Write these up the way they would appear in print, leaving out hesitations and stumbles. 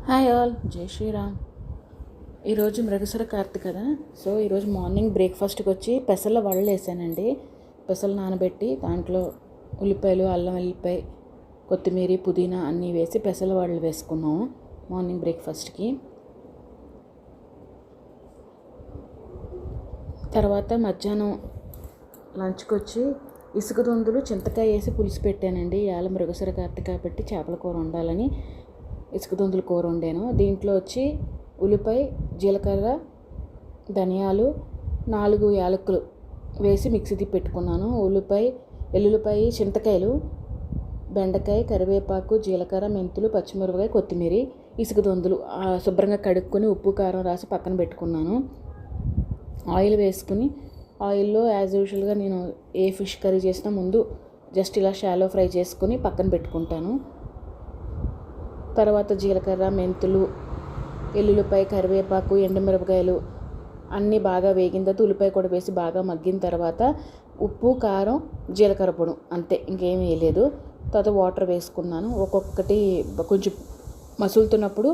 Hi all, జై శ్రీరామ్. ఈరోజు మృగశిర కార్తె కదా. సో ఈరోజు మార్నింగ్ బ్రేక్ఫాస్ట్కి వచ్చి పెసల వడలు వేసానండి. పెసలు నానబెట్టి దాంట్లో ఉల్లిపాయలు, అల్లం వెల్లిపాయ, కొత్తిమీర, పుదీనా అన్నీ వేసి పెసల వడలు వేసుకున్నాము మార్నింగ్ బ్రేక్ఫాస్ట్కి. తర్వాత మధ్యాహ్నం లంచ్కి వచ్చి ఇసుక దొందులు చింతకాయ వేసి పులుసు పెట్టానండి. ఇవాళ మృగశిర కార్తె కాబట్టి చేపల కూర వండాలని ఇసుక దొందుల కూర వండాను. దీంట్లో వచ్చి ఉల్లిపాయ, జీలకర్ర, ధనియాలు, 4 యాలకులు వేసి మిక్సీ పెట్టుకున్నాను. ఎల్లుల్లిపాయ, చింతకాయలు, బెండకాయ, కరివేపాకు, జీలకర్ర, మెంతులు, పచ్చిమిరపకాయ, కొత్తిమీర, ఇసుక దొందులు శుభ్రంగా కడుక్కొని ఉప్పు కారం రాసి పక్కన పెట్టుకున్నాను. ఆయిల్ వేసుకుని ఆయిల్లో యాజ్ యూజువల్గా నేను ఏ ఫిష్ కర్రీ చేసినా ముందు జస్ట్ ఇలా షాలో ఫ్రై చేసుకుని పక్కన పెట్టుకుంటాను. తర్వాత జీలకర్ర, మెంతులు, ఎల్లుల్లిపాయ, కరివేపాకు, ఎండుమిరపకాయలు అన్నీ బాగా వేగిన తర్వాత ఉల్లిపాయ కూడా వేసి బాగా మగ్గిన తర్వాత ఉప్పు, కారం, జీలకర్ర పొడి, అంతే, ఇంకేమీ వేయలేదు. తర్వాత వాటర్ వేసుకున్నాను. ఒక్కొక్కటి కొంచెం మసులుతున్నప్పుడు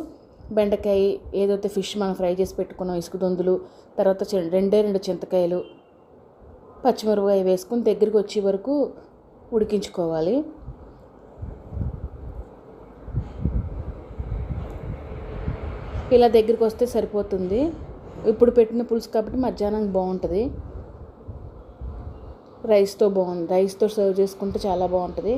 బెండకాయ, ఏదైతే ఫిష్ మనం ఫ్రై చేసి పెట్టుకున్నాం, ఇసుక దొందులు, తర్వాత 2 చింతకాయలు, పచ్చిమిరపకాయ వేసుకుని దగ్గరికి వచ్చే వరకు ఉడికించుకోవాలి. ఇలా దగ్గరికి వస్తే సరిపోతుంది. ఇప్పుడు పెట్టిన పులుసు కాబట్టి మధ్యాహ్నం బాగుంటుంది. రైస్తో సర్వ్ చేసుకుంటే చాలా బాగుంటుంది.